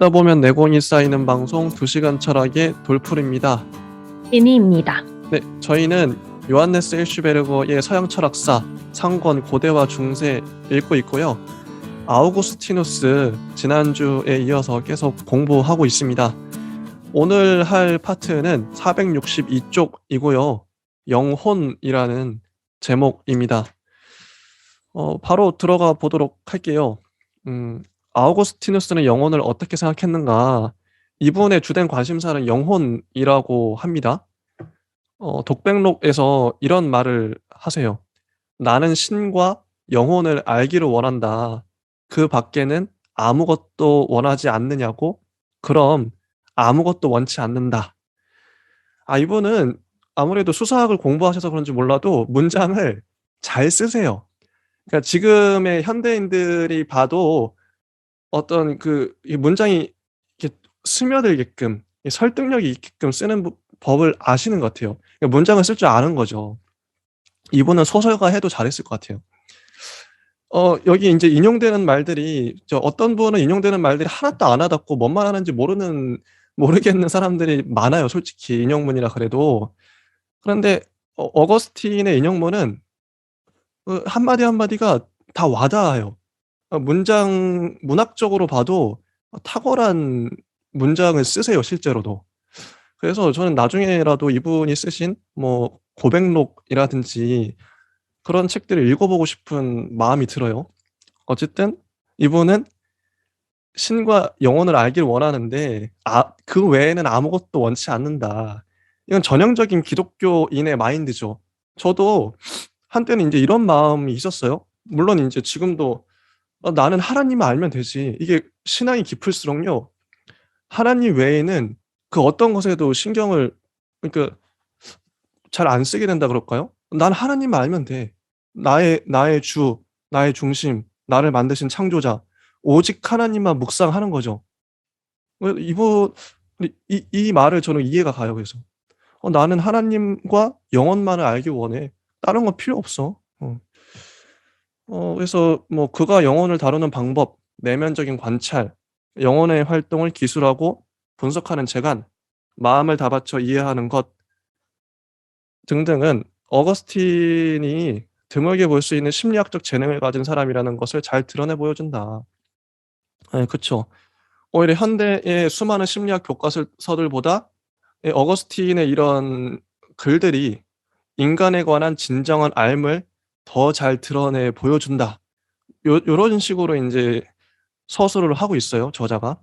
듣다 보면 내공이 쌓이는 방송 2시간 철학의 돌풀입니다. 애니입니다. 네, 저희는 요한네스 일슈베르거의 서양 철학사 상권 고대와 중세 읽고 있고요. 아우구스티누스 지난주에 이어서 계속 공부하고 있습니다. 오늘 할 파트는 462쪽이고요. 영혼이라는 제목입니다. 바로 들어가 보도록 할게요. 아우구스티누스는 영혼을 어떻게 생각했는가? 이분의 주된 관심사는 영혼이라고 합니다. 독백록에서 이런 말을 하세요. 나는 신과 영혼을 알기를 원한다. 그 밖에는 아무것도 원하지 않느냐고? 그럼 아무것도 원치 않는다. 이분은 아무래도 수사학을 공부하셔서 그런지 몰라도 문장을 잘 쓰세요. 그러니까 지금의 현대인들이 봐도 어떤 이 문장이 이렇게 스며들게끔 설득력이 있게끔 쓰는 법을 아시는 것 같아요. 그러니까 문장을 쓸 줄 아는 거죠. 이분은 소설가 해도 잘했을 것 같아요. 여기 이제 인용되는 말들이 어떤 분은 인용되는 말들이 하나도 안 와닿고 뭔 말 하는지 모르겠는 사람들이 많아요. 솔직히 인용문이라 그래도. 그런데 어거스틴의 인용문은 한마디 한마디가 다 와닿아요. 문학적으로 봐도 탁월한 문장을 쓰세요, 실제로도. 그래서 저는 나중에라도 이분이 쓰신 뭐 고백록이라든지 그런 책들을 읽어보고 싶은 마음이 들어요. 어쨌든 이분은 신과 영혼을 알길 원하는데 그 외에는 아무것도 원치 않는다. 이건 전형적인 기독교인의 마인드죠. 저도 한때는 이제 이런 마음이 있었어요. 물론 이제 지금도 나는 하나님을 알면 되지. 이게 신앙이 깊을수록요. 하나님 외에는 그 어떤 것에도 신경을 그러니까 잘 안 쓰게 된다 그럴까요? 난 하나님을 알면 돼. 나의 주, 나의 중심, 나를 만드신 창조자. 오직 하나님만 묵상하는 거죠. 이분 이 말을 저는 이해가 가요. 그래서 나는 하나님과 영혼만을 알기 원해. 다른 건 필요 없어. 그래서 뭐 그가 영혼을 다루는 방법, 내면적인 관찰, 영혼의 활동을 기술하고 분석하는 재간, 마음을 다 바쳐 이해하는 것 등등은 어거스틴이 드물게 볼 수 있는 심리학적 재능을 가진 사람이라는 것을 잘 드러내 보여준다. 예, 그쵸. 오히려 현대의 수많은 심리학 교과서들보다 어거스틴의 이런 글들이 인간에 관한 진정한 알을 더 잘 드러내 보여준다. 요런 식으로 인제 서술을 하고 있어요, 저자가.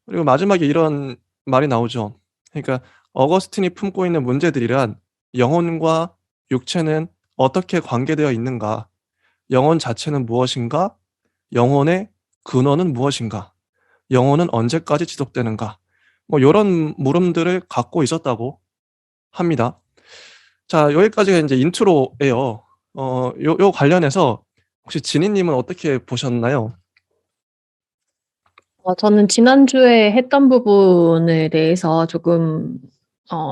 그리고 마지막에 이런 말이 나오죠. 그러니까 어거스틴이 품고 있는 문제들이란 영혼과 육체는 어떻게 관계되어 있는가? 영혼 자체는 무엇인가? 영혼의 근원은 무엇인가? 영혼은 언제까지 지속되는가? 뭐 요런 물음들을 갖고 있었다고 합니다. 자, 여기까지가 인제 인트로예요. 요 관련해서 혹시 지니 님은 어떻게 보셨나요? 저는 지난주에 했던 부분에 대해서 조금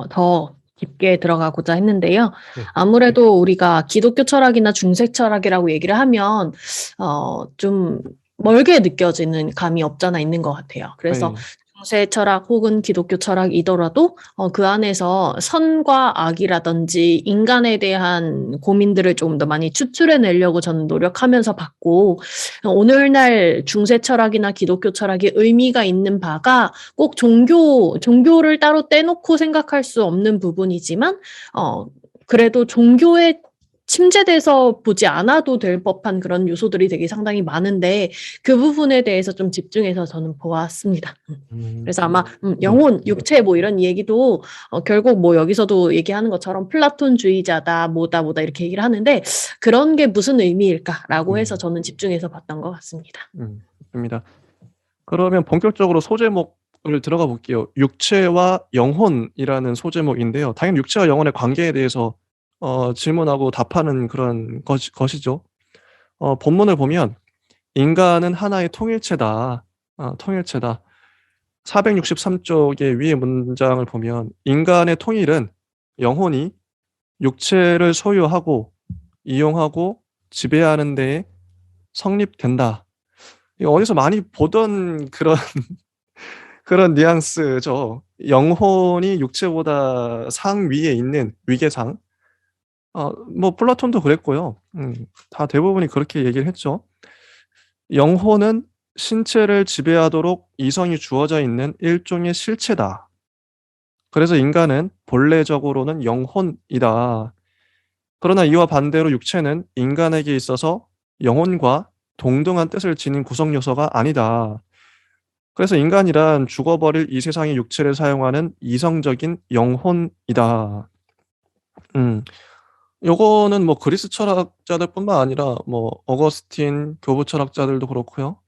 더 깊게 들어가고자 했는데요. 네. 아무래도 우리가 기독교 철학이나 중세 철학이라고 얘기를 하면 좀 멀게 느껴지는 감이 없잖아 있는 것 같아요. 그래서 예. 중세 철학 혹은 기독교 철학이더라도 그 안에서 선과 악이라든지 인간에 대한 고민들을 조금 더 많이 추출해 내려고 저는 노력하면서 봤고, 오늘날 중세 철학이나 기독교 철학이 의미가 있는 바가 꼭 종교를 따로 떼놓고 생각할 수 없는 부분이지만, 그래도 종교에 침체돼서 보지 않아도 될 법한 그런 요소들이 되게 상당히 많은데, 그 부분에 대해서 좀 집중해서 저는 보았습니다. 그래서 아마 네. 영혼, 육체 뭐 이런 얘기도 결국 뭐 여기서도 얘기하는 것처럼 플라톤주의자다, 뭐다 이렇게 얘기를 하는데, 그런 게 무슨 의미일까라고 해서 저는 집중해서 봤던 것 같습니다. 좋습니다. 그러면 본격적으로 소제목을 들어가 볼게요. 육체와 영혼이라는 소제목인데요. 당연히 육체와 영혼의 관계에 대해서 질문하고 답하는 그런 것이죠. 본문을 보면 "인간은 하나의 통일체다." 통일체다. 463쪽의 위의 문장을 보면 "인간의 통일은 영혼이 육체를 소유하고 이용하고 지배하는 데에 성립된다." 이거 어디서 많이 보던 그런 그런 뉘앙스죠. 영혼이 육체보다 상위에 있는 위계상. 뭐 플라톤도 그랬고요. 다 대부분이 그렇게 얘기를 했죠. 영혼은 신체를 지배하도록 이성이 주어져 있는 일종의 실체다. 그래서 인간은 본래적으로는 영혼이다. 그러나 이와 반대로 육체는 인간에게 있어서 영혼과 동등한 뜻을 지닌 구성 요소가 아니다. 그래서 인간이란 죽어버릴 이 세상의 육체를 사용하는 이성적인 영혼이다. 음, 요거는 뭐 그리스 철학자들뿐만 아니라 뭐 어거스틴 교부 철학자들도 그렇고요.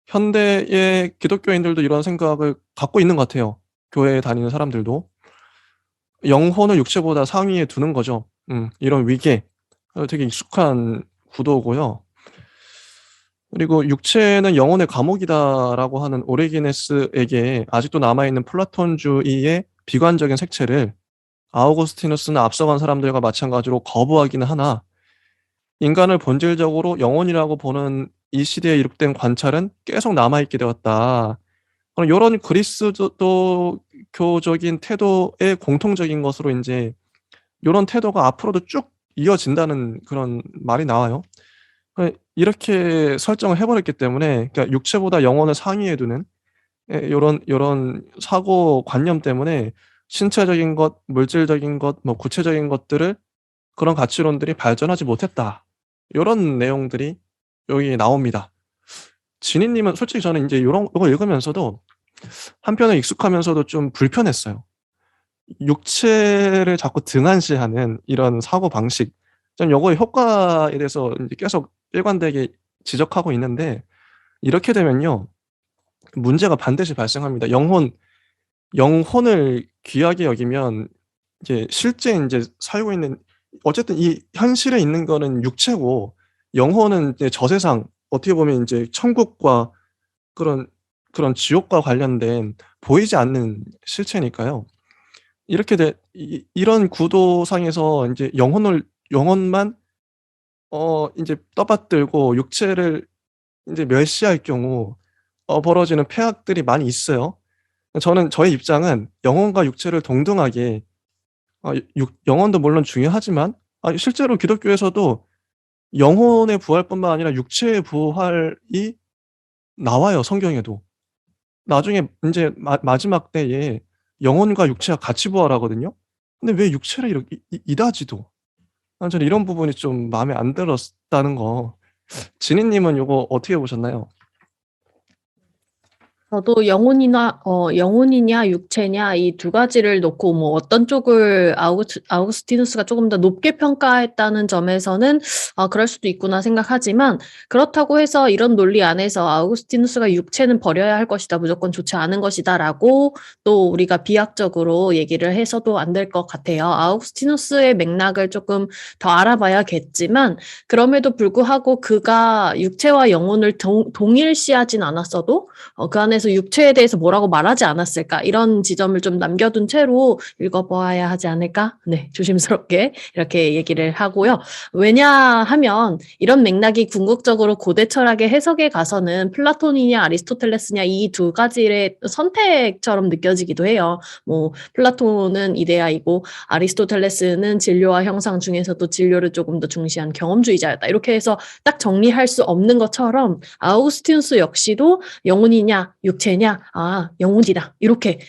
현대의 기독교인들도 이런 생각을 갖고 있는 것 같아요. 교회에 다니는 사람들도. 영혼을 육체보다 상위에 두는 거죠. 이런 위계. 되게 익숙한 구도고요. 그리고 육체는 영혼의 감옥이다라고 하는 오리게네스에게 아직도 남아있는 플라톤주의의 비관적인 색채를 아우구스티누스는 앞서간 사람들과 마찬가지로 거부하기는 하나 인간을 본질적으로 영혼이라고 보는 이 시대에 이룩된 관찰은 계속 남아있게 되었다. 이런 그리스도교적인 태도의 공통적인 것으로 이제 이런 태도가 앞으로도 쭉 이어진다는 그런 말이 나와요. 이렇게 설정을 해버렸기 때문에 그러니까 육체보다 영혼을 상위에 두는 요런 사고관념 때문에 신체적인 것, 물질적인 것, 뭐 구체적인 것들을 그런 가치론들이 발전하지 못했다. 요런 내용들이 여기 나옵니다. 진희님은 솔직히 저는 이제 요런 거 읽으면서도 한편에 익숙하면서도 좀 불편했어요. 육체를 자꾸 등한시하는 이런 사고방식. 전 요거의 효과에 대해서 이제 계속 일관되게 지적하고 있는데 이렇게 되면요. 문제가 반드시 발생합니다. 영혼을 귀하게 여기면 이제 실제 인제 살고 있는 어쨌든 이 현실에 있는 거는 육체고 영혼은 이제 저세상 어떻게 보면 인제 천국과 그런 지옥과 관련된 보이지 않는 실체니까요. 이렇게 이런 구도상에서 인제 영혼만 인제 떠받들고 육체를 인제 멸시할 경우 벌어지는 폐악들이 많이 있어요. 저는 저의 입장은 영혼과 육체를 동등하게 영혼도 물론 중요하지만 실제로 기독교에서도 영혼의 부활뿐만 아니라 육체의 부활이 나와요, 성경에도. 나중에 인제 마지막 때에 영혼과 육체가 같이 부활하거든요. 근데 왜 육체를 이렇게 이다지도. 저는 이런 부분이 좀 마음에 안 들었다는 거. 진희 님은 요거 어떻게 보셨나요? 저도 영혼이냐 육체냐 이 두 가지를 놓고 뭐 어떤 쪽을 아우구스티누스가 조금 더 높게 평가했다는 점에서는 그럴 수도 있구나 생각하지만 그렇다고 해서 이런 논리 안에서 아우구스티누스가 육체는 버려야 할 것이다, 무조건 좋지 않은 것이다라고 또 우리가 비약적으로 얘기를 해서도 안 될 것 같아요. 아우구스티누스의 맥락을 조금 더 알아봐야겠지만 그럼에도 불구하고 그가 육체와 영혼을 동일시하진 않았어도 그 안에서 육체에 대해서 뭐라고 말하지 않았을까? 이런 지점을 좀 남겨둔 채로 읽어보아야 하지 않을까? 네, 조심스럽게 이렇게 얘기를 하고요. 왜냐하면 이런 맥락이 궁극적으로 고대 철학의 해석에 가서는 플라톤이냐 아리스토텔레스냐 이 두 가지의 선택처럼 느껴지기도 해요. 뭐 플라톤은 이데아이고 아리스토텔레스는 진료와 형상 중에서도 진료를 조금 더 중시한 경험주의자였다. 이렇게 해서 딱 정리할 수 없는 것처럼 아우구스티누스 역시도 영혼이냐 육체냐 영혼이다 이렇게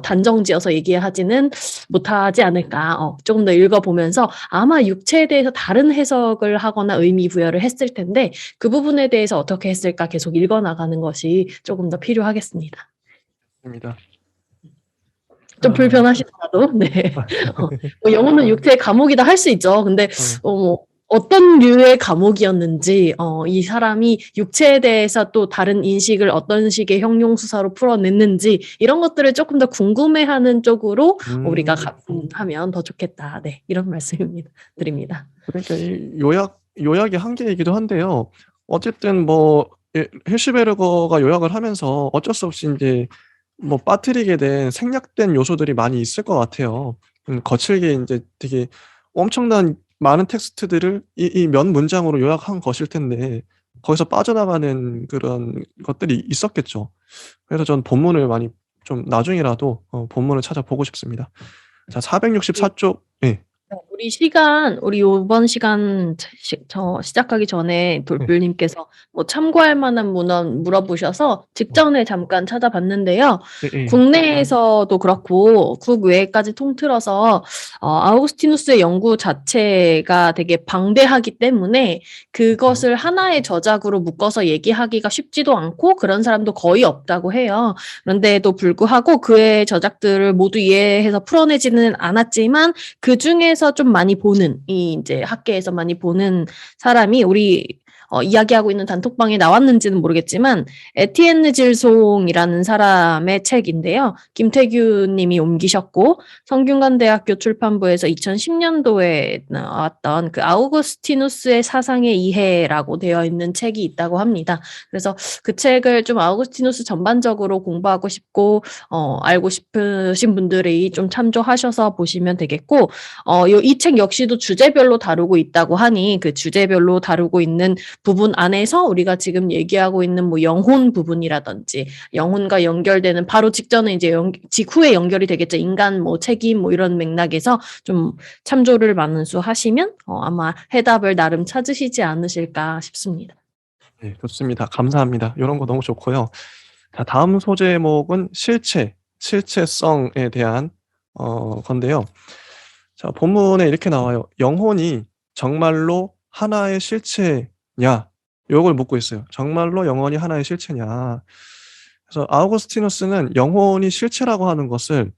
단정지어서 얘기하지는 못하지 않을까. 조금 더 읽어보면서 아마 육체에 대해서 다른 해석을 하거나 의미 부여를 했을 텐데 그 부분에 대해서 어떻게 했을까 계속 읽어나가는 것이 조금 더 필요하겠습니다. 입니다. 좀 불편하시더라도 네. 뭐 영혼은 육체의 감옥이다 할 수 있죠. 근데 뭐 어떤 류의 감옥이었는지 이 사람이 육체에 대해서 또 다른 인식을 어떤 식의 형용수사로 풀어냈는지 이런 것들을 조금 더 궁금해하는 쪽으로 우리가 하면 더 좋겠다. 네, 이런 말씀입니다. 드립니다. 그러니까 이 요약의 한계이기도 한데요. 어쨌든 뭐 hirschberger가 요약을 하면서 어쩔 수 없이 인제 뭐 빠뜨리게 된 생략된 요소들이 많이 있을 것 같아요. 거칠게 인제 되게 엄청난 많은 텍스트들을 이 몇 문장으로 요약한 것일 텐데 거기서 빠져나가는 그런 것들이 있었겠죠. 그래서 전 본문을 많이 좀 나중에라도 본문을 찾아보고 싶습니다. 자, 464쪽. 예. 우리 요번 시간 시작하기 전에 네. 돌불님께서 뭐 참고할 만한 문헌 물어보셔서 직전에 잠깐 찾아봤는데요. 예예. 국내에서도 그렇고 국외까지 통틀어서 아우구스티누스의 연구 자체가 되게 방대하기 때문에 그것을 하나의 저작으로 묶어서 얘기하기가 쉽지도 않고 그런 사람도 거의 없다고 해요. 그런데도 불구하고 그의 저작들을 모두 이해해서 풀어내지는 않았지만 그중에서 좀 많이 보는 이제 학계에서 많이 보는 사람이 우리 이야기하고 있는 단톡방에 나왔는지는 모르겠지만 에티엔느 질송이라는 사람의 책인데요. 김태규 님이 옮기셨고 성균관대학교 출판부에서 2010년도에 나왔던 그 아우구스티누스의 사상의 이해라고 되어 있는 책이 있다고 합니다. 그래서 그 책을 좀 아우구스티누스 전반적으로 공부하고 싶고 알고 싶으신 분들이 좀 참조하셔서 보시면 되겠고 이 책 역시도 주제별로 다루고 있다고 하니 그 주제별로 다루고 있는 부분 안에서 우리가 지금 얘기하고 있는 뭐 영혼 부분이라든지 영혼과 연결되는 바로 직전에 이제 직후에 연결이 되겠죠. 인간 뭐 책임 뭐 이런 맥락에서 좀 참조를 많은 수 하시면 아마 해답을 나름 찾으시지 않으실까 싶습니다. 네, 좋습니다. 감사합니다. 요런 거 너무 좋고요. 자, 다음 소제목은 실체성에 대한 건데요. 자, 본문에 이렇게 나와요. "영혼이 정말로 하나의 실체냐?" 요걸 묻고 있어요. 정말로 영혼이 하나의 실체냐. 그래서 아우구스티누스는 영혼이 실체라고 하는 것을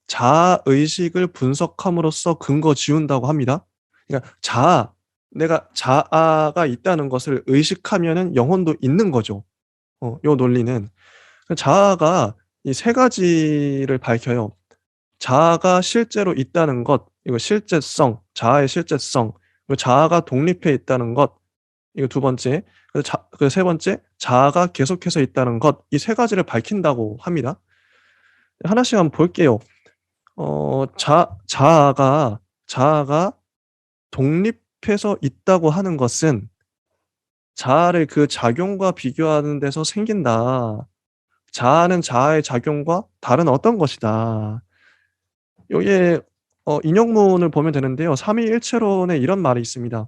자아 의식을 분석함으로써 근거 지운다고 합니다. 그러니까 내가 자아가 있다는 것을 의식하면은 영혼도 있는 거죠. 요 논리는. 자아가 이 세 가지를 밝혀요. 자아가 실제로 있다는 것, 이거 실제성, 자아의 실제성, 그리고 자아가 독립해 있다는 것, 이거 두 번째. 그 세 번째, 자아가 계속해서 있다는 것, 이 세 가지를 밝힌다고 합니다. 하나씩 한번 볼게요. 자아가 독립해서 있다고 하는 것은 자아를 그 작용과 비교하는 데서 생긴다. 자아는 자아의 작용과 다른 어떤 것이다. 요게 인용문을 보면 되는데요. 삼위일체론에 이런 말이 있습니다.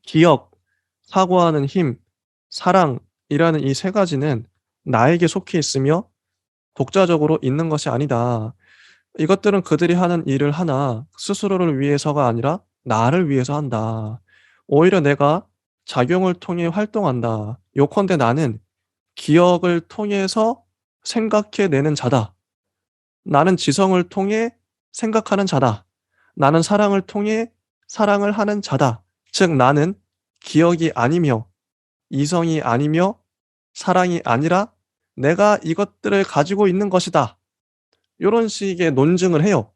기억, 사고하는 힘, 사랑이라는 이 세 가지는 나에게 속해 있으며 독자적으로 있는 것이 아니다. 이것들은 그들이 하는 일을 하나 스스로를 위해서가 아니라 나를 위해서 한다. 오히려 내가 작용을 통해 활동한다. 요컨대 나는 기억을 통해서 생각해내는 자다. 나는 지성을 통해 생각하는 자다. 나는 사랑을 통해 사랑을 하는 자다. 즉 나는 기억이 아니며 이성이 아니며 사랑이 아니라 내가 이것들을 가지고 있는 것이다. 요런 식의 논증을 해요.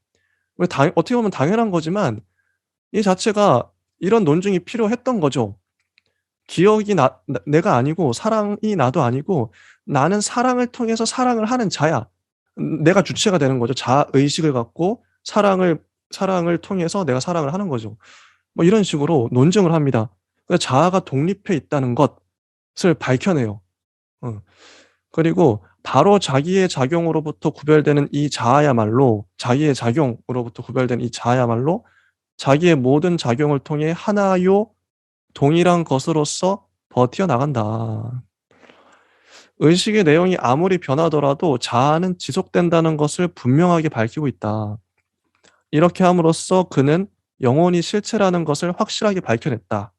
어떻게 보면 당연한 거지만 이 자체가 이런 논증이 필요했던 거죠. 기억이 내가 아니고 사랑이 나도 아니고 나는 사랑을 통해서 사랑을 하는 자야. 내가 주체가 되는 거죠. 자아 의식을 갖고 사랑을 통해서 내가 사랑을 하는 거죠. 뭐 이런 식으로 논증을 합니다. 그러니까 자아가 독립해 있다는 것을 밝혀내요. 어. 그리고 바로 자기의 작용으로부터 구별되는 이 자아야말로 자기의 작용으로부터 구별된 이 자아야말로 자기의 모든 작용을 통해 하나요 동일한 것으로서 버텨나간다. 의식의 내용이 아무리 변하더라도 자아는 지속된다는 것을 분명하게 밝히고 있다. 이렇게 함으로써 그는 영혼이 실체라는 것을 확실하게 밝혀냈다.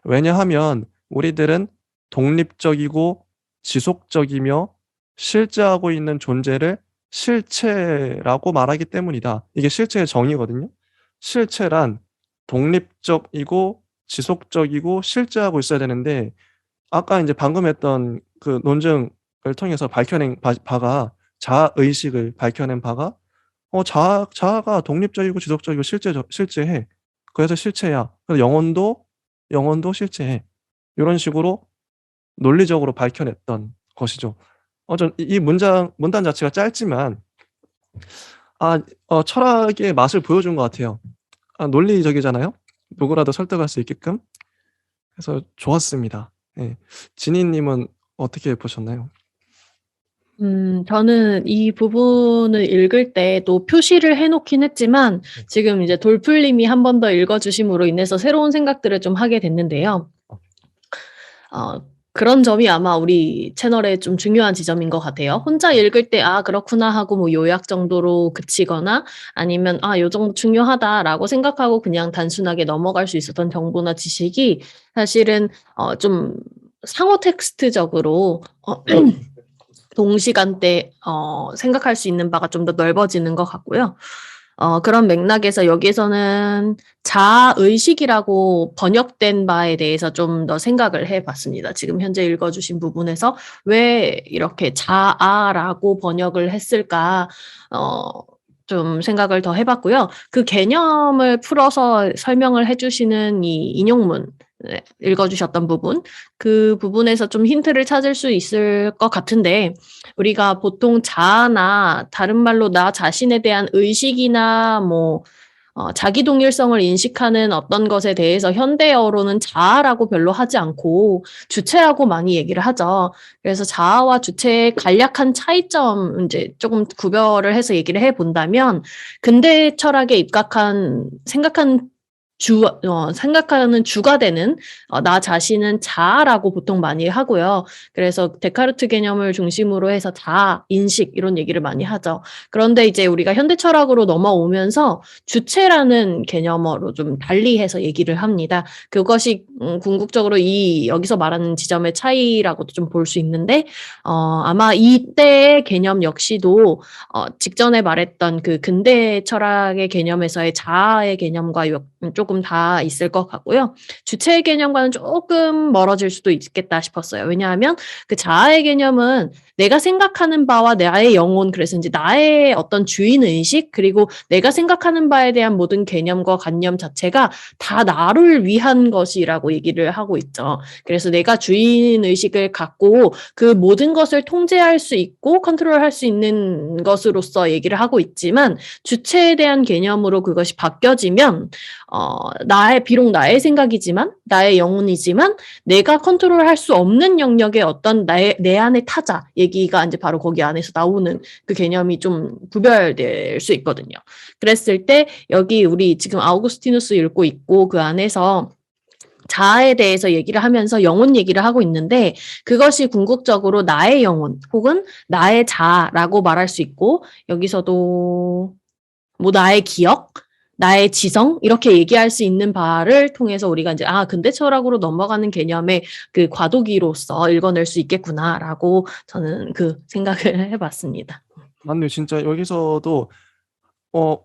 왜냐하면 우리들은 독립적이고 지속적이며 실제하고 있는 존재를 실체라고 말하기 때문이다. 이게 실체의 정의거든요. 실체란 독립적이고 지속적이고 실제하고 있어야 되는데 아까 인제 방금 했던 그 논증을 통해서 밝혀낸 바가 자아 의식을 밝혀낸 바가 자아가 독립적이고 지속적이고 실제해. 그래서 실체야. 그래서 영혼도 실체해. 요런 식으로 논리적으로 밝혀냈던 것이죠. 전 이 문단 자체가 짧지만 철학의 맛을 보여준 것 같아요. 논리적이잖아요. 누구라도 설득할 수 있게끔. 그래서 좋았습니다. 예. 지니님은 어떻게 보셨나요? 저는 이 부분을 읽을 때도 표시를 해놓긴 했지만 네. 지금 이제 돌풀님이 한 번 더 읽어주심으로 인해서 새로운 생각들을 좀 하게 됐는데요. 어, 그런 점이 아마 우리 채널의 좀 중요한 지점인 것 같아요. 혼자 읽을 때, 아, 그렇구나 하고 뭐 요약 정도로 그치거나 아니면, 아, 요 정도 중요하다라고 생각하고 그냥 단순하게 넘어갈 수 있었던 정보나 지식이 사실은, 좀 상호 텍스트적으로, 동시간대, 생각할 수 있는 바가 좀 더 넓어지는 것 같고요. 그런 맥락에서 여기에서는 자의식이라고 번역된 바에 대해서 좀 더 생각을 해봤습니다. 지금 현재 읽어주신 부분에서 왜 이렇게 자아라고 번역을 했을까, 좀 생각을 더 해봤고요. 그 개념을 풀어서 설명을 해주시는 이 인용문, 네, 읽어주셨던 부분, 그 부분에서 좀 힌트를 찾을 수 있을 것 같은데, 우리가 보통 자아나 다른 말로 나 자신에 대한 의식이나 뭐 자기 동일성을 인식하는 어떤 것에 대해서 현대어로는 자아라고 별로 하지 않고 주체라고 많이 얘기를 하죠. 그래서 자아와 주체의 간략한 차이점 이제 조금 구별을 해서 얘기를 해 본다면 근대 철학에 입각한 생각하는 주가 되는 나 자신은 자아라고 보통 많이 하고요. 그래서 데카르트 개념을 중심으로 해서 자아, 인식 이런 얘기를 많이 하죠. 그런데 이제 우리가 현대 철학으로 넘어오면서 주체라는 개념으로 좀 달리해서 얘기를 합니다. 그것이 궁극적으로 이 여기서 말하는 지점의 차이라고도 좀 볼 수 있는데 아마 이때의 개념 역시도 직전에 말했던 그 근대 철학의 개념에서의 자아의 개념과 조금 다 있을 것 같고요. 주체의 개념과는 조금 멀어질 수도 있겠다 싶었어요. 왜냐하면 그 자아의 개념은 내가 생각하는 바와 나의 영혼, 그래서 이제 나의 어떤 주인의식, 그리고 내가 생각하는 바에 대한 모든 개념과 관념 자체가 다 나를 위한 것이라고 얘기를 하고 있죠. 그래서 내가 주인의식을 갖고 그 모든 것을 통제할 수 있고 컨트롤할 수 있는 것으로서 얘기를 하고 있지만 주체에 대한 개념으로 그것이 바뀌어지면 비록 나의 생각이지만 나의 영혼이지만 내가 컨트롤할 수 없는 영역의 어떤 내 안의 타자 얘기가 이제 바로 거기 안에서 나오는 그 개념이 좀 구별될 수 있거든요. 그랬을 때 여기 우리 지금 아우구스티누스 읽고 있고 그 안에서 자아에 대해서 얘기를 하면서 영혼 얘기를 하고 있는데 그것이 궁극적으로 나의 영혼 혹은 나의 자아라고 말할 수 있고 여기서도 뭐 나의 기억, 나의 지성 이렇게 얘기할 수 있는 바를 통해서 우리가 이제 근대 철학으로 넘어가는 개념의 그 과도기로서 읽어낼 수 있겠구나라고 저는 그 생각을 해봤습니다. 맞네요. 진짜 여기서도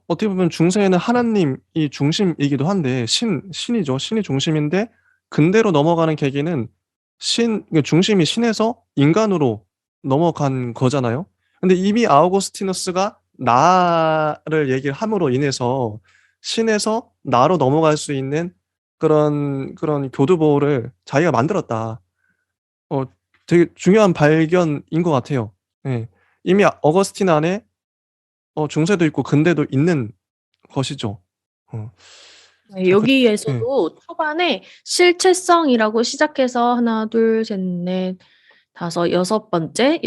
어떻게 보면 중세에는 하나님이 중심이기도 한데 신이죠. 신이 중심인데 근대로 넘어가는 계기는 중심이 신에서 인간으로 넘어간 거잖아요. 근데 이미 아우구스티누스가 나를 얘기를 함으로 인해서 신에서 나로 넘어갈 수 있는 그런 교두보를 자기가 만들었다. 어 되게 중요한 발견인 것 같아요. 예. 이미 어거스틴 안에 중세도 있고 근대도 있는 것이죠. 어. 네, 자 예. 여기에서도 초반에 실체성이라고 시작해서 하나, 둘, 셋, 넷, 다섯, 여섯 번째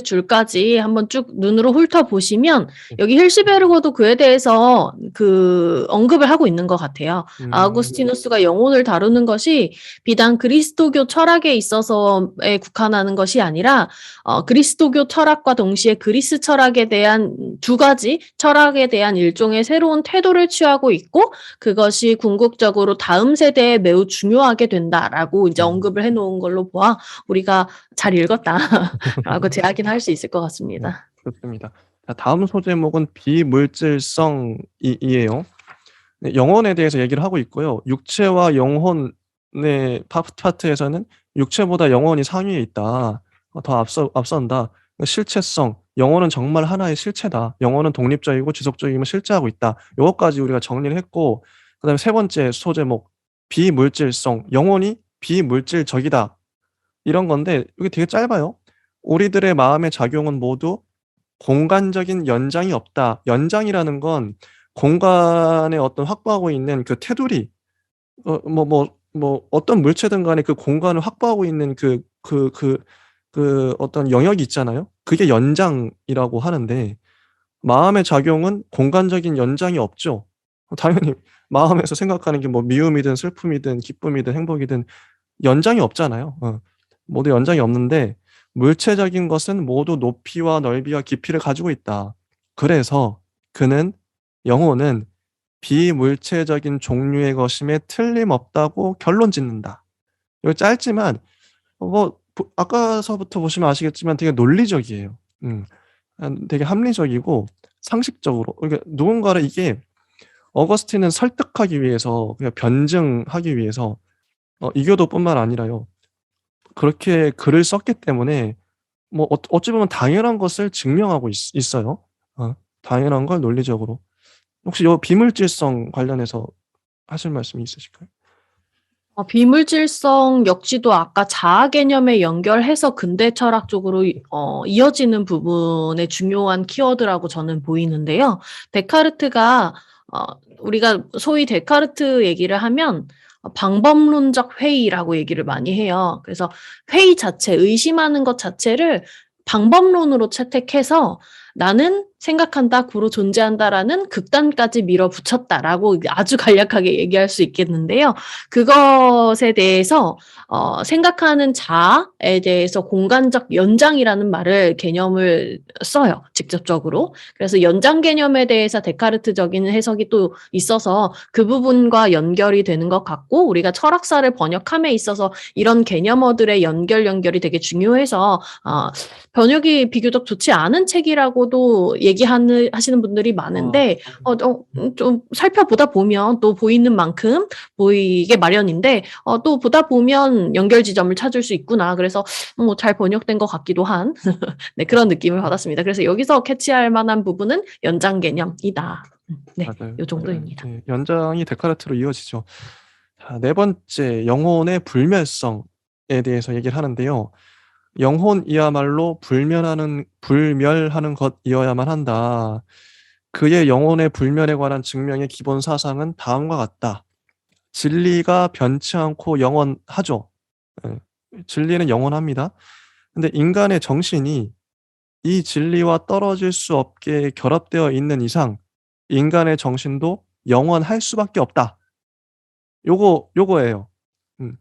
줄까지 한번 쭉 눈으로 훑어보시면 네. 여기 힐시베르거도 그에 대해서 그 언급을 하고 있는 것 같아요. 음. 아우구스티누스가 영혼을 다루는 것이 비단 그리스도교 철학에 있어서에 국한하는 것이 아니라 그리스도교 철학과 동시에 그리스 철학에 대한 두 가지 철학에 대한 일종의 새로운 태도를 취하고 있고 그것이 궁극적으로 다음 세대에 매우 중요하게 된다라고 이제 언급을 해놓은 걸로 보아 우리가 잘 읽었다라고 제약은 할 수 있을 것 네. 같습니다. 좋습니다. 자 다음 소제목은 비물질성이에요. 네 영혼에 대해서 얘기를 하고 있고요. 육체와 영혼의 파트에서는 "육체보다 영혼이 상위에 있다. 더 앞선다. 실체성, 영혼은 정말 하나의 실체다. 영혼은 독립적이고 지속적임을 실제하고 있다." 요것까지 우리가 정리를 했고 그다음에 세 번째 소제목 비물질성, "영혼이 비물질적이다." 이런 건데 이게 되게 짧아요. "우리들의 마음의 작용은 모두 공간적인 연장이 없다." 연장이라는 건 공간에 어떤 확보하고 있는 그 테두리 뭐 뭐 어떤 물체든 간에 그 공간을 확보하고 있는 그 어떤 영역이 있잖아요. 그게 연장이라고 하는데 마음의 작용은 공간적인 연장이 없죠. 당연히 마음에서 생각하는 게 뭐 미움이든 슬픔이든 기쁨이든 행복이든 연장이 없잖아요. 모두 연장이 없는데 물체적인 것은 모두 높이와 넓이와 깊이를 가지고 있다. 그래서 그는 영혼은 비물체적인 종류의 것임에 틀림없다고 결론짓는다. 이거 짧지만 아까서부터 보시면 아시겠지만 되게 논리적이에요. 되게 합리적이고 상식적으로 그러니까 누군가를 이게 어거스틴은 설득하기 위해서 그냥 변증하기 위해서 이교도뿐만 아니라요. 그렇게 글을 썼기 때문에 뭐 어찌 보면 당연한 것을 증명하고 있어요. 당연한 걸 논리적으로. 혹시 요 비물질성 관련해서 하실 말씀이 있으실까요? 비물질성 역시도 아까 자아 개념에 연결해서 근대 철학 쪽으로 이어지는 부분의 중요한 키워드라고 저는 보이는데요. 데카르트가 어, 우리가 소위 데카르트 얘기를 하면 방법론적 회의라고 얘기를 많이 해요. 그래서 회의 자체, 의심하는 것 자체를 방법론으로 채택해서 나는 생각한다, 구로 존재한다라는 극단까지 밀어붙였다라고 아주 간략하게 얘기할 수 있겠는데요. 그것에 대해서 생각하는 자아에 대해서 공간적 연장이라는 말을 개념을 써요. 직접적으로. 그래서 연장 개념에 대해서 데카르트적인 해석이 또 있어서 그 부분과 연결이 되는 것 같고 우리가 철학사를 번역함에 있어서 이런 개념어들의 연결이 되게 중요해서 번역이 비교적 좋지 않은 책이라고도 하시는 분들이 많은데 좀 살펴보다 보면 또 보이는 만큼 보이게 마련인데 또 보다 보면 연결 지점을 찾을 수 있구나. 그래서 뭐 잘 번역된 것 같기도 한 네, 그런 느낌을 받았습니다. 그래서 여기서 캐치할 만한 부분은 연장 개념이다. 네, 맞아요. 요 정도입니다. 예, 연장이 데카르트로 이어지죠. 자, 네 번째 영혼의 불멸성에 대해서 얘기를 하는데요. 영혼이야말로 불멸하는 것이어야만 한다. 그의 영혼의 불멸에 관한 증명의 기본 사상은 다음과 같다. 진리가 변치 않고 영원하죠. 예, 진리는 영원합니다. 근데 인간의 정신이 이 진리와 떨어질 수 없게 결합되어 있는 이상 인간의 정신도 영원할 수밖에 없다. 요거예요. 음.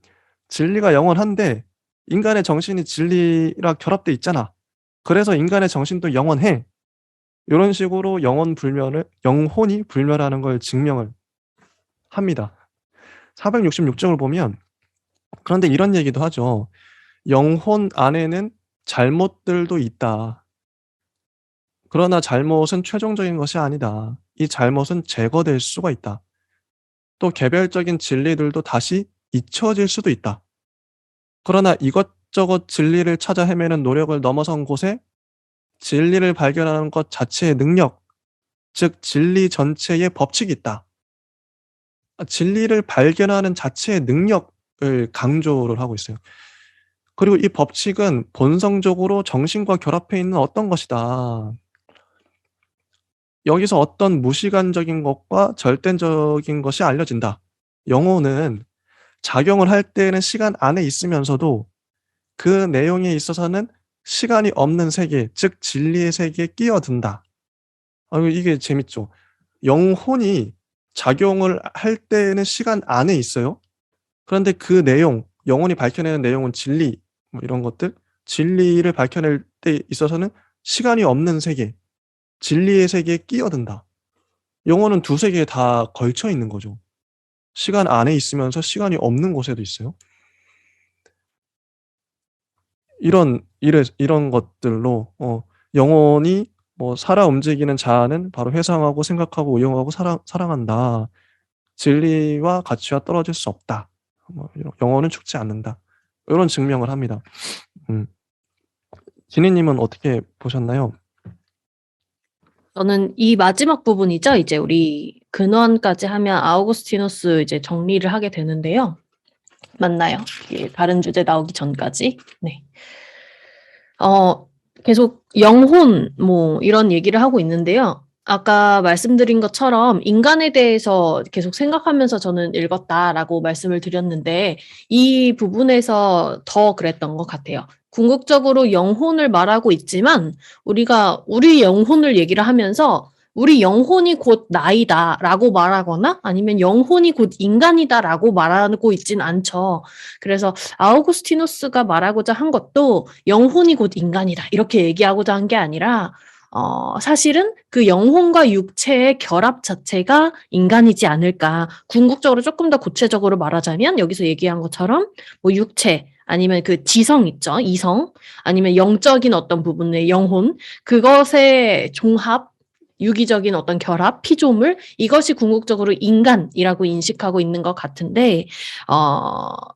진리가 영원한데 인간의 정신이 진리랑 결합돼 있잖아. 그래서 인간의 정신도 영원해. 요런 식으로 영혼이 불멸하는 걸 증명을 합니다. 466쪽을 보면 그런데 이런 얘기도 하죠. 영혼 안에는 잘못들도 있다. 그러나 잘못은 최종적인 것이 아니다. 이 잘못은 제거될 수가 있다. 또 개별적인 진리들도 다시 잊혀질 수도 있다. 그러나 이것저것 진리를 찾아 헤매는 노력을 넘어선 곳에 진리를 발견하는 것 자체의 능력, 즉 진리 전체의 법칙이 있다. 진리를 발견하는 자체의 능력을 강조를 하고 있어요. 그리고 이 법칙은 본성적으로 정신과 결합해 있는 어떤 것이다. 여기서 어떤 무시간적인 것과 절대적인 것이 알려진다. 영혼은 작용을 할 때에는 시간 안에 있으면서도 그 내용에 있어서는 시간이 없는 세계, 즉 진리의 세계에 끼어든다. 이게 재밌죠. 영혼이 작용을 할 때에는 시간 안에 있어요. 그런데 그 내용, 영혼이 밝혀내는 내용은 진리, 뭐 이런 것들, 진리를 밝혀낼 때 있어서는 시간이 없는 세계, 진리의 세계에 끼어든다. 영혼은 두 세계에 다 걸쳐 있는 거죠. 시간 안에 있으면서 시간이 없는 곳에도 있어요. 이런 것들로 영혼이 뭐 살아 움직이는 자아는 바로 회상하고 생각하고 의용하고 사랑한다. 진리와 가치와 떨어질 수 없다. 영혼은 죽지 않는다. 이런 증명을 합니다. 음. 지니님은 어떻게 보셨나요? 저는 이 마지막 부분이죠. 이제 우리 근원까지 하면 아우구스티누스 이제 정리를 하게 되는데요. 맞나요? 다른 주제 나오기 전까지. 네. 계속 영혼 뭐 이런 얘기를 하고 있는데요. 아까 말씀드린 것처럼 인간에 대해서 계속 생각하면서 저는 읽었다라고 말씀을 드렸는데 이 부분에서 더 그랬던 것 같아요. 궁극적으로 영혼을 말하고 있지만 우리가 우리 영혼을 얘기를 하면서 우리 영혼이 곧 나이다라고 말하거나 아니면 영혼이 곧 인간이다라고 말하고 있진 않죠. 그래서 아우구스티누스가 말하고자 한 것도 영혼이 곧 인간이다 이렇게 얘기하고자 한 게 아니라 사실은 그 영혼과 육체의 결합 자체가 인간이지 않을까. 궁극적으로 조금 더 구체적으로 말하자면 여기서 얘기한 것처럼 뭐 육체 아니면 그 지성 있죠. 이성 아니면 영적인 어떤 부분의 영혼 그것의 종합 유기적인 어떤 결합, 피조물 이것이 궁극적으로 인간이라고 인식하고 있는 것 같은데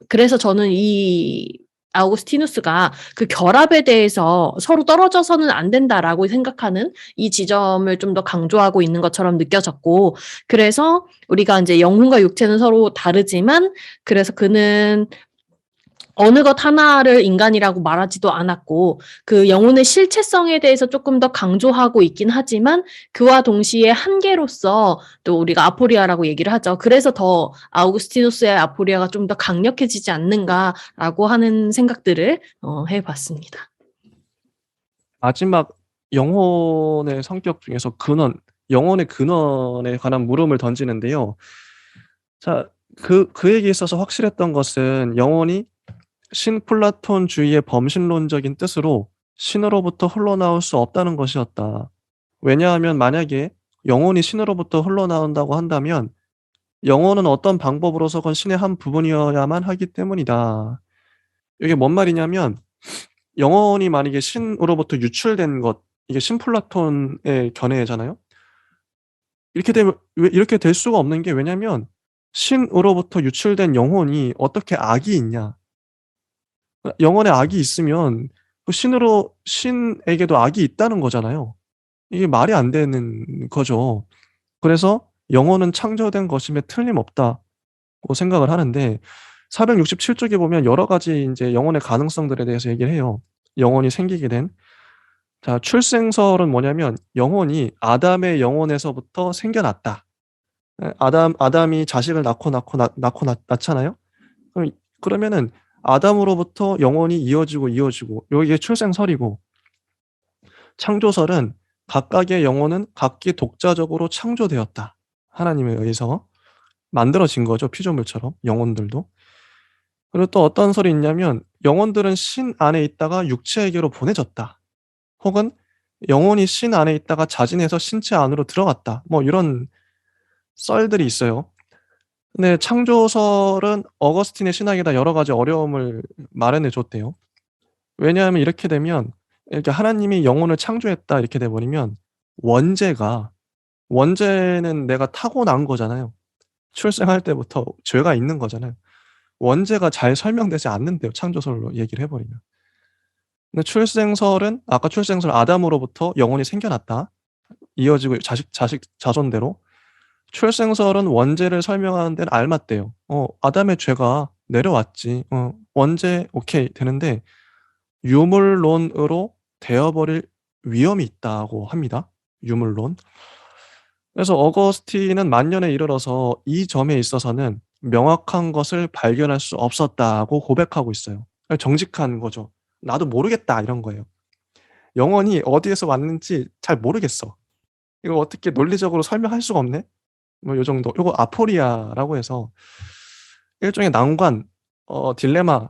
그래서 저는 이 아우구스티누스가 그 결합에 대해서 서로 떨어져서는 안 된다라고 생각하는 이 지점을 좀 더 강조하고 있는 것처럼 느껴졌고, 그래서 우리가 이제 영혼과 육체는 서로 다르지만, 그래서 그는 어느 것 하나를 인간이라고 말하지도 않았고, 그 영혼의 실체성에 대해서 조금 더 강조하고 있긴 하지만, 그와 동시에 한계로서 또 우리가 아포리아라고 얘기를 하죠. 그래서 더 아우구스티누스의 아포리아가 좀 더 강력해지지 않는가라고 하는 생각들을 해봤습니다. 마지막 영혼의 성격 중에서 영혼의 근원에 관한 물음을 던지는데요. 자, 그에게 있어서 확실했던 것은 영혼이 신플라톤주의의 범신론적인 뜻으로 신으로부터 흘러나올 수 없다는 것이었다. 왜냐하면 만약에 영혼이 신으로부터 흘러나온다고 한다면 영혼은 어떤 방법으로서건 신의 한 부분이어야만 하기 때문이다. 이게 뭔 말이냐면 영혼이 만약에 신으로부터 유출된 것, 이게 신플라톤의 견해잖아요. 이렇게 될 수가 없는 게 왜냐면 신으로부터 유출된 영혼이 어떻게 악이 있냐. 영혼에 악이 있으면 그 신에게도 악이 있다는 거잖아요. 이게 말이 안 되는 거죠. 그래서 영혼은 창조된 것임에 틀림없다고 생각을 하는데 467쪽에 보면 여러 가지 이제 영혼의 가능성들에 대해서 얘기를 해요. 영혼이 생기게 된. 자, 출생설은 뭐냐면 영혼이 아담의 영혼에서부터 생겨났다. 아담이 자식을 낳잖아요. 그러면은 아담으로부터 영혼이 이어지고 이게 출생설이고 창조설은 각각의 영혼은 각기 독자적으로 창조되었다. 하나님에 의해서 만들어진 거죠. 피조물처럼 영혼들도. 그리고 또 어떤 설이 있냐면 영혼들은 신 안에 있다가 육체에게로 보내졌다. 혹은 영혼이 신 안에 있다가 자진해서 신체 안으로 들어갔다. 뭐 이런 썰들이 있어요. 근데 창조설은 어거스틴의 신학에다 여러 가지 어려움을 마련해 줬대요. 왜냐하면 이렇게 되면 이렇게 하나님이 영혼을 창조했다 이렇게 돼 버리면 원죄는 내가 타고난 거잖아요. 출생할 때부터 죄가 있는 거잖아요. 원죄가 잘 설명되지 않는데요, 창조설로 얘기를 해 버리면. 근데 출생설은 아까 출생설 아담으로부터 영혼이 생겨났다. 이어지고 자손대로. 출생설은 원죄를 설명하는 데는 알맞대요. 아담의 죄가 내려왔지. 원죄 오케이 되는데 유물론으로 되어버릴 위험이 있다고 합니다. 유물론. 그래서 어거스틴은 만년에 이르러서 이 점에 있어서는 명확한 것을 발견할 수 없었다고 고백하고 있어요. 정직한 거죠. 나도 모르겠다 이런 거예요. 영혼이 어디에서 왔는지 잘 모르겠어. 이거 어떻게 논리적으로 설명할 수가 없네. 뭐 요 정도. 요거 아포리아라고 해서 일종의 난관, 딜레마에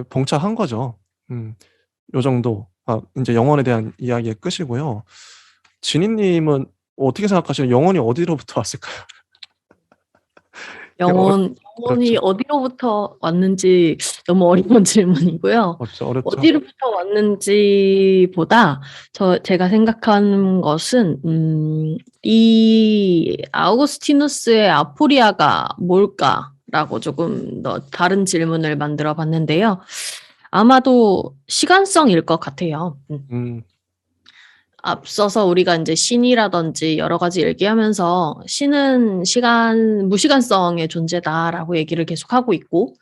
봉착한 거죠. 요 정도. 인제 영혼에 대한 이야기의 끝이고요. 진희님은 어떻게 생각하시나요? 영혼이 어디로부터 왔을까요? 이게 영혼이 어렵죠. 어디로부터 왔는지 너무 어려운 질문이고요. 어렵죠. 어디로부터 왔는지보다 제가 생각하는 것은 이 아우구스티누스의 아포리아가 뭘까라고 조금 더 다른 질문을 만들어 봤는데요. 아마도 시간성일 것 같아요. 음. 앞서서 우리가 이제 신이라든지 여러 가지 얘기하면서 신은 무시간성의 존재다라고 얘기를 계속하고 있고,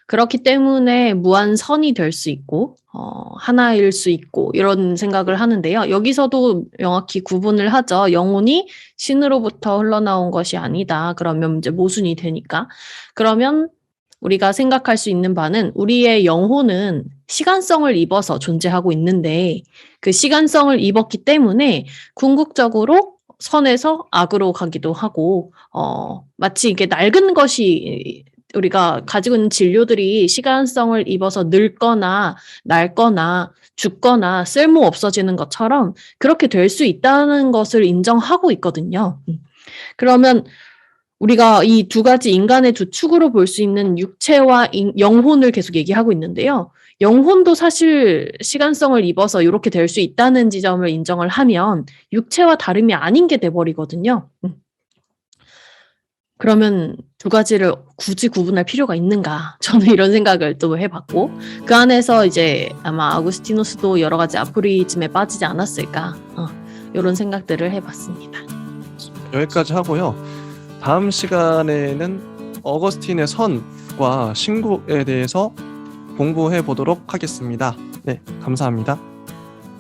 그렇기 때문에 무한선이 될 수 있고 하나일 수 있고 이런 생각을 하는데요. 여기서도 명확히 구분을 하죠. 영혼이 신으로부터 흘러나온 것이 아니다. 그러면 이제 모순이 되니까. 그러면 우리가 생각할 수 있는 바는 우리의 영혼은 시간성을 입어서 존재하고 있는데 그 시간성을 입었기 때문에 궁극적으로 선에서 악으로 가기도 하고 마치 이게 낡은 것이 우리가 가지고 있는 진료들이 시간성을 입어서 늙거나 낡거나 죽거나 쓸모 없어지는 것처럼 그렇게 될 수 있다는 것을 인정하고 있거든요. 그러면 우리가 이 두 가지 인간의 두 축으로 볼 수 있는 육체와 영혼을 계속 얘기하고 있는데요. 영혼도 사실 시간성을 입어서 이렇게 될 수 있다는 지점을 인정을 하면 육체와 다름이 아닌 게 돼버리거든요. 그러면 두 가지를 굳이 구분할 필요가 있는가? 저는 이런 생각을 또 해봤고 그 안에서 이제 아마 아구스티누스도 여러 가지 아포리즘에 빠지지 않았을까 이런 생각들을 해봤습니다. 여기까지 하고요. 다음 시간에는 어거스틴의 선과 신구에 대해서 공부해 보도록 하겠습니다. 네, 감사합니다.